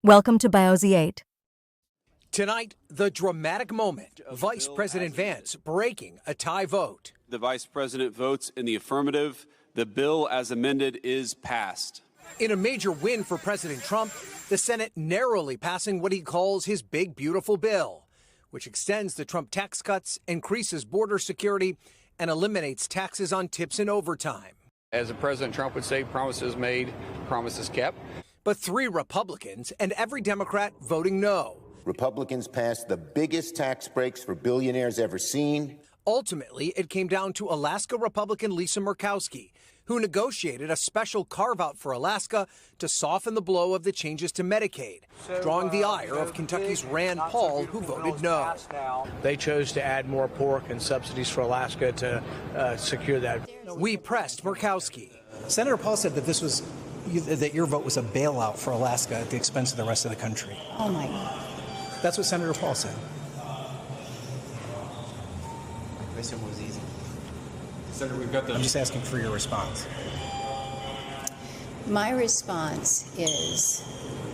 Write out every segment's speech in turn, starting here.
Welcome to Biozy 8. Tonight, the dramatic moment. Vice President Vance breaking a tie vote. The Vice President votes in the affirmative. The bill as amended is passed. In a major win for President Trump, the Senate narrowly passing what he calls his big, beautiful bill, which extends the Trump tax cuts, increases border security, and eliminates taxes on tips and overtime. As President Trump would say, promises made, promises kept. But 3 Republicans and every Democrat voting no. Republicans passed the biggest tax breaks for billionaires ever seen. Ultimately, it came down to Alaska Republican Lisa Murkowski, who negotiated a special carve-out for Alaska to soften the blow of the changes to Medicaid, drawing the ire of Kentucky's Rand Paul, who voted no. They chose to add more pork and subsidies for Alaska to secure that. We pressed Murkowski. Senator Paul said that that your vote was a bailout for Alaska at the expense of the rest of the country. Oh my God. That's what Senator Paul said. My question was easy. Senator, I'm just asking for your response. My response is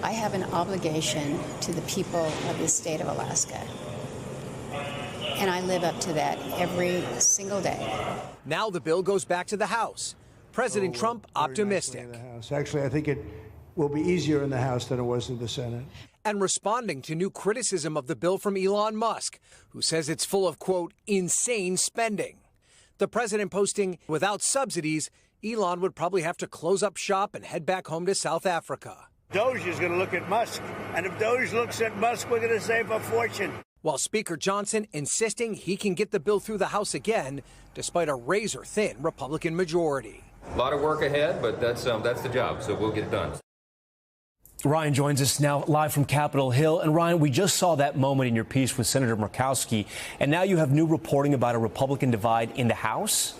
I have an obligation to the people of the state of Alaska. And I live up to that every single day. Now the bill goes back to the House. President Trump optimistic. Actually, I think it will be easier in the House than it was in the Senate. And responding to new criticism of the bill from Elon Musk, who says it's full of, quote, insane spending. The president posting, without subsidies, Elon would probably have to close up shop and head back home to South Africa. Doge is going to look at Musk, and if Doge looks at Musk, we're going to save a fortune. While Speaker Johnson insisting he can get the bill through the House again, despite a razor-thin Republican majority. a lot of work ahead, but that's the job, so we'll get it done. Ryan joins us now live from Capitol Hill. And Ryan, we just saw that moment in your piece with Senator Murkowski, and now you have new reporting about a Republican divide in the House.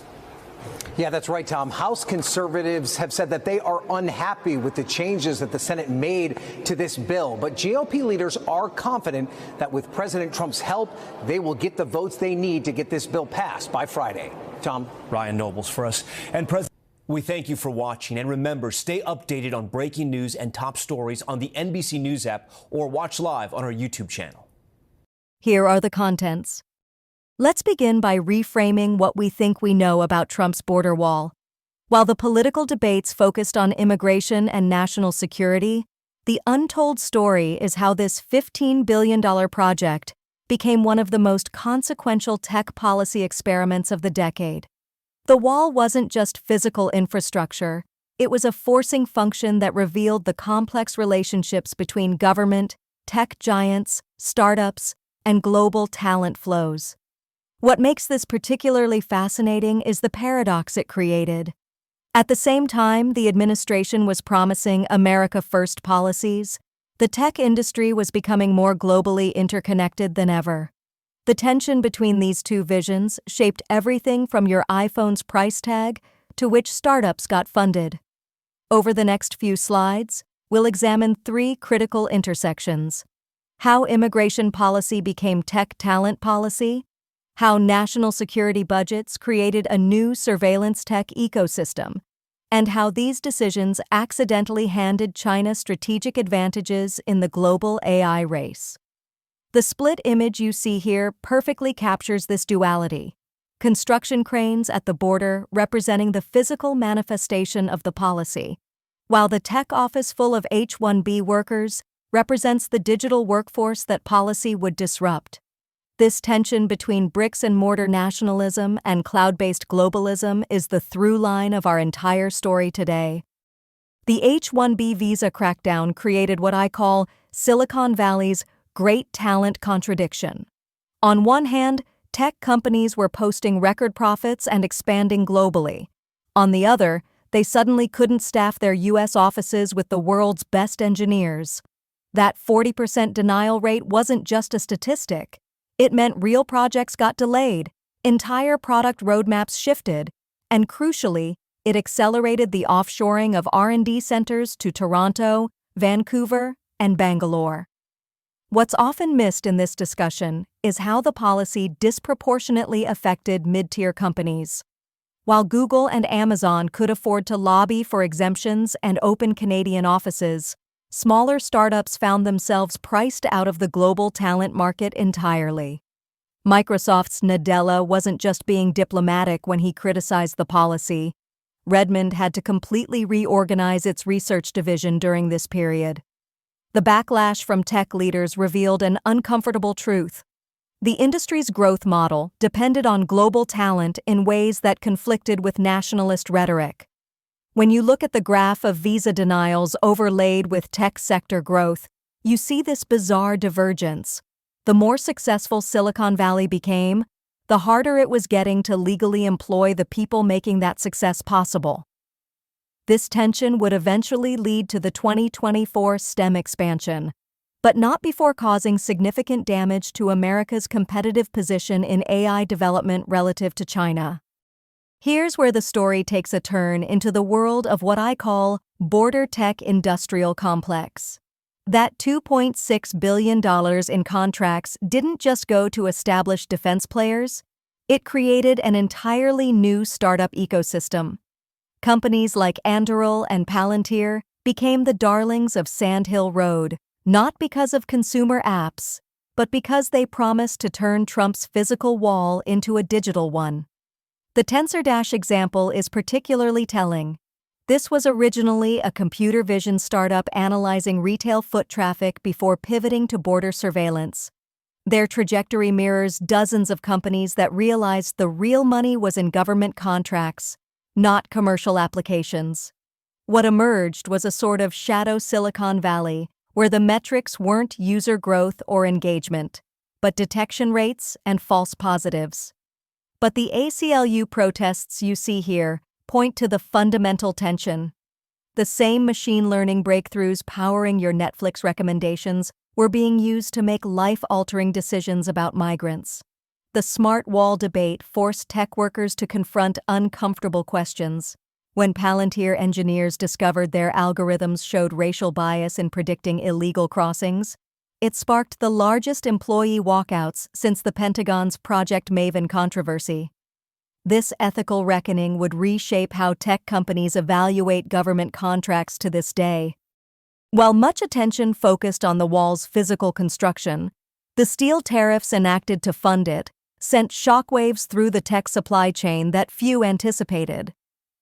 Yeah, that's right, Tom. House conservatives have said that they are unhappy with the changes that the Senate made to this bill. But GOP leaders are confident that with President Trump's help, they will get the votes they need to get this bill passed by Friday. Tom. Ryan Nobles for us. And President, we thank you for watching. And remember, stay updated on breaking news and top stories on the NBC News app or watch live on our YouTube channel. Here are the contents. Let's begin by reframing what we think we know about Trump's border wall. While the political debates focused on immigration and national security, the untold story is how this $15 billion project became one of the most consequential tech policy experiments of the decade. The wall wasn't just physical infrastructure, it was a forcing function that revealed the complex relationships between government, tech giants, startups, and global talent flows. What makes this particularly fascinating is the paradox it created. At the same time the administration was promising America First policies, the tech industry was becoming more globally interconnected than ever. The tension between these two visions shaped everything from your iPhone's price tag to which startups got funded. Over the next few slides, we'll examine 3 critical intersections: how immigration policy became tech talent policy, how national security budgets created a new surveillance tech ecosystem, and how these decisions accidentally handed China strategic advantages in the global AI race. The split image you see here perfectly captures this duality. Construction cranes at the border representing the physical manifestation of the policy, while the tech office full of H-1B workers represents the digital workforce that policy would disrupt. This tension between bricks-and-mortar nationalism and cloud-based globalism is the through line of our entire story today. The H-1B visa crackdown created what I call Silicon Valley's great talent contradiction. On one hand, tech companies were posting record profits and expanding globally. On the other, they suddenly couldn't staff their U.S. offices with the world's best engineers. That 40% denial rate wasn't just a statistic. It meant real projects got delayed, entire product roadmaps shifted, and crucially, it accelerated the offshoring of R&D centers to Toronto, Vancouver, and Bangalore. What's often missed in this discussion is how the policy disproportionately affected mid-tier companies. While Google and Amazon could afford to lobby for exemptions and open Canadian offices, smaller startups found themselves priced out of the global talent market entirely. Microsoft's Nadella wasn't just being diplomatic when he criticized the policy. Redmond had to completely reorganize its research division during this period. The backlash from tech leaders revealed an uncomfortable truth. The industry's growth model depended on global talent in ways that conflicted with nationalist rhetoric. When you look at the graph of visa denials overlaid with tech sector growth, you see this bizarre divergence. The more successful Silicon Valley became, the harder it was getting to legally employ the people making that success possible. This tension would eventually lead to the 2024 STEM expansion, but not before causing significant damage to America's competitive position in AI development relative to China. Here's where the story takes a turn into the world of what I call border tech industrial complex. That $2.6 billion in contracts didn't just go to established defense players, it created an entirely new startup ecosystem. Companies like Anduril and Palantir became the darlings of Sand Hill Road, not because of consumer apps, but because they promised to turn Trump's physical wall into a digital one. The TensorDash example is particularly telling. This was originally a computer vision startup analyzing retail foot traffic before pivoting to border surveillance. Their trajectory mirrors dozens of companies that realized the real money was in government contracts, not commercial applications. What emerged was a sort of shadow Silicon Valley, where the metrics weren't user growth or engagement, but detection rates and false positives. But the ACLU protests you see here point to the fundamental tension. The same machine learning breakthroughs powering your Netflix recommendations were being used to make life-altering decisions about migrants. The smart wall debate forced tech workers to confront uncomfortable questions. When Palantir engineers discovered their algorithms showed racial bias in predicting illegal crossings, it sparked the largest employee walkouts since the Pentagon's Project Maven controversy. This ethical reckoning would reshape how tech companies evaluate government contracts to this day. While much attention focused on the wall's physical construction, the steel tariffs enacted to fund it sent shockwaves through the tech supply chain that few anticipated.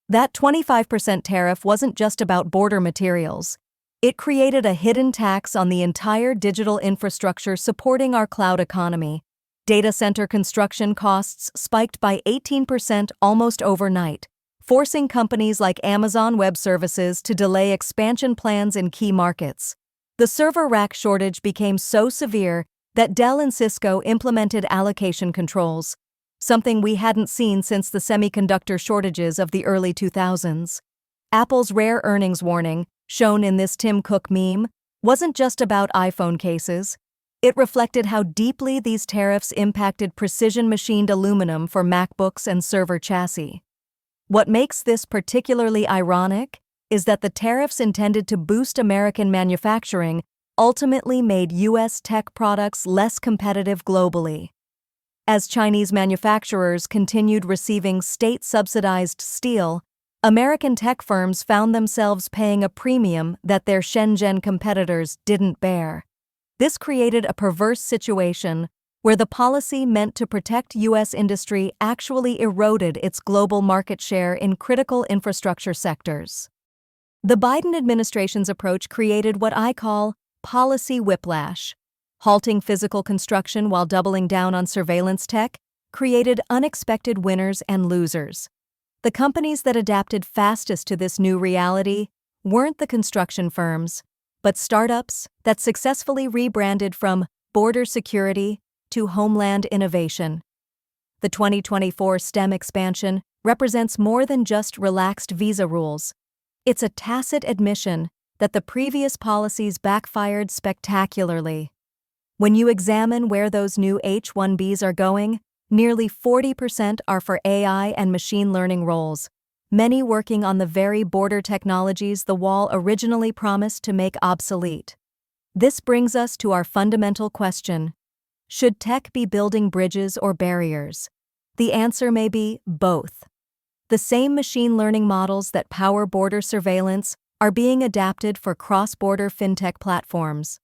That 25% tariff wasn't just about border materials. It created a hidden tax on the entire digital infrastructure supporting our cloud economy. Data center construction costs spiked by 18% almost overnight, forcing companies like Amazon Web Services to delay expansion plans in key markets. The server rack shortage became so severe that Dell and Cisco implemented allocation controls, something we hadn't seen since the semiconductor shortages of the early 2000s. Apple's rare earnings warning, shown in this Tim Cook meme, wasn't just about iPhone cases. It reflected how deeply these tariffs impacted precision-machined aluminum for MacBooks and server chassis. What makes this particularly ironic is that the tariffs intended to boost American manufacturing ultimately made U.S. tech products less competitive globally. As Chinese manufacturers continued receiving state-subsidized steel, American tech firms found themselves paying a premium that their Shenzhen competitors didn't bear. This created a perverse situation where the policy meant to protect U.S. industry actually eroded its global market share in critical infrastructure sectors. The Biden administration's approach created what I call policy whiplash. Halting physical construction while doubling down on surveillance tech created unexpected winners and losers. The companies that adapted fastest to this new reality weren't the construction firms, but startups that successfully rebranded from border security to homeland innovation. The 2024 STEM expansion represents more than just relaxed visa rules. It's a tacit admission that the previous policies backfired spectacularly. When you examine where those new H-1Bs are going, nearly 40% are for AI and machine learning roles, many working on the very border technologies the wall originally promised to make obsolete. This brings us to our fundamental question: should tech be building bridges or barriers? The answer may be both. The same machine learning models that power border surveillance are being adapted for cross-border fintech platforms.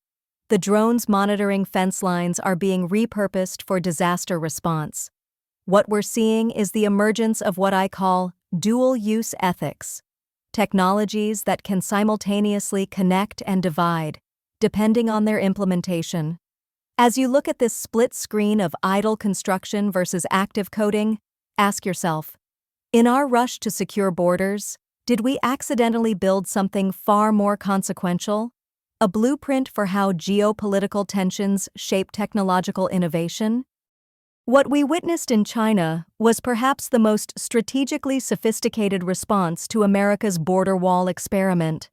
The drones monitoring fence lines are being repurposed for disaster response. What we're seeing is the emergence of what I call dual-use ethics, technologies that can simultaneously connect and divide, depending on their implementation. As you look at this split screen of idle construction versus active coding, ask yourself, in our rush to secure borders, did we accidentally build something far more consequential? A blueprint for how geopolitical tensions shape technological innovation? What we witnessed in China was perhaps the most strategically sophisticated response to America's border wall experiment.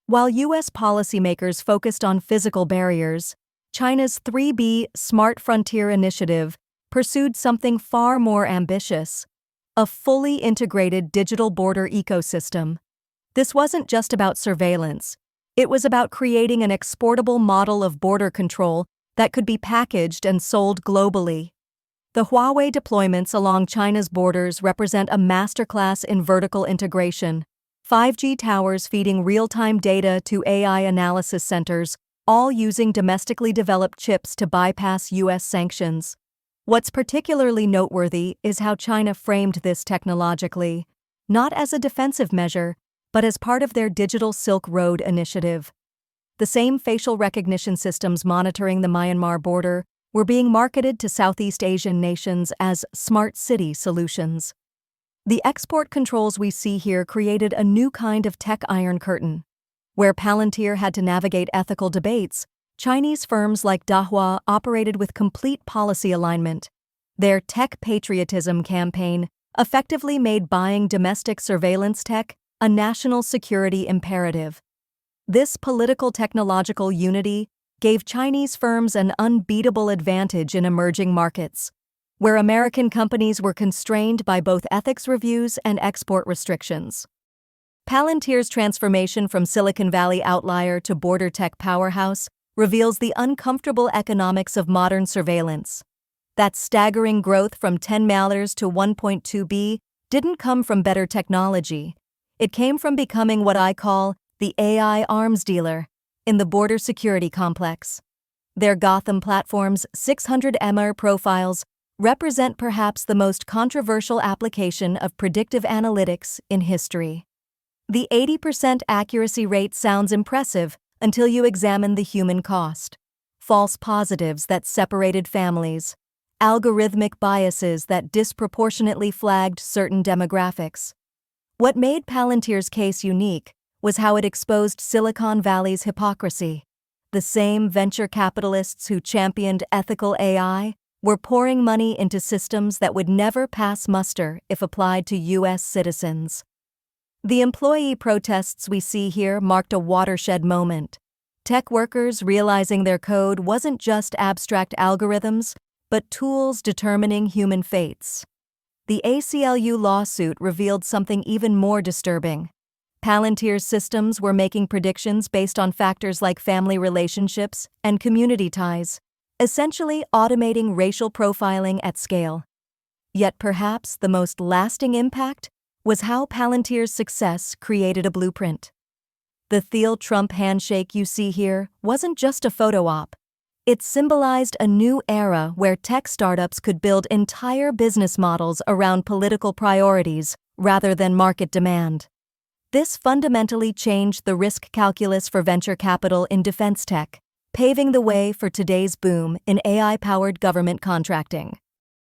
While U.S. policymakers focused on physical barriers, China's 3B Smart Frontier Initiative pursued something far more ambitious: a fully integrated digital border ecosystem. This wasn't just about surveillance. It was about creating an exportable model of border control that could be packaged and sold globally. The Huawei deployments along China's borders represent a masterclass in vertical integration. 5G towers feeding real-time data to AI analysis centers, all using domestically developed chips to bypass U.S. sanctions. What's particularly noteworthy is how China framed this technologically, not as a defensive measure, but as part of their Digital Silk Road initiative. The same facial recognition systems monitoring the Myanmar border were being marketed to Southeast Asian nations as smart city solutions. The export controls we see here created a new kind of tech iron curtain. Where Palantir had to navigate ethical debates, Chinese firms like Dahua operated with complete policy alignment. Their tech patriotism campaign effectively made buying domestic surveillance tech a national security imperative. This political technological unity gave Chinese firms an unbeatable advantage in emerging markets, where American companies were constrained by both ethics reviews and export restrictions. Palantir's transformation from Silicon Valley outlier to border tech powerhouse reveals the uncomfortable economics of modern surveillance. That staggering growth from $10 to $1.2 billion didn't come from better technology. It came from becoming what I call the AI arms dealer in the border security complex. Their Gotham platform's 600 MR profiles represent perhaps the most controversial application of predictive analytics in history. The 80% accuracy rate sounds impressive until you examine the human cost. False positives that separated families, algorithmic biases that disproportionately flagged certain demographics. What made Palantir's case unique was how it exposed Silicon Valley's hypocrisy. The same venture capitalists who championed ethical AI were pouring money into systems that would never pass muster if applied to U.S. citizens. The employee protests we see here marked a watershed moment. Tech workers realizing their code wasn't just abstract algorithms, but tools determining human fates. The ACLU lawsuit revealed something even more disturbing. Palantir's systems were making predictions based on factors like family relationships and community ties, essentially automating racial profiling at scale. Yet perhaps the most lasting impact was how Palantir's success created a blueprint. The Thiel-Trump handshake you see here wasn't just a photo op. It symbolized a new era where tech startups could build entire business models around political priorities rather than market demand. This fundamentally changed the risk calculus for venture capital in defense tech, paving the way for today's boom in AI-powered government contracting.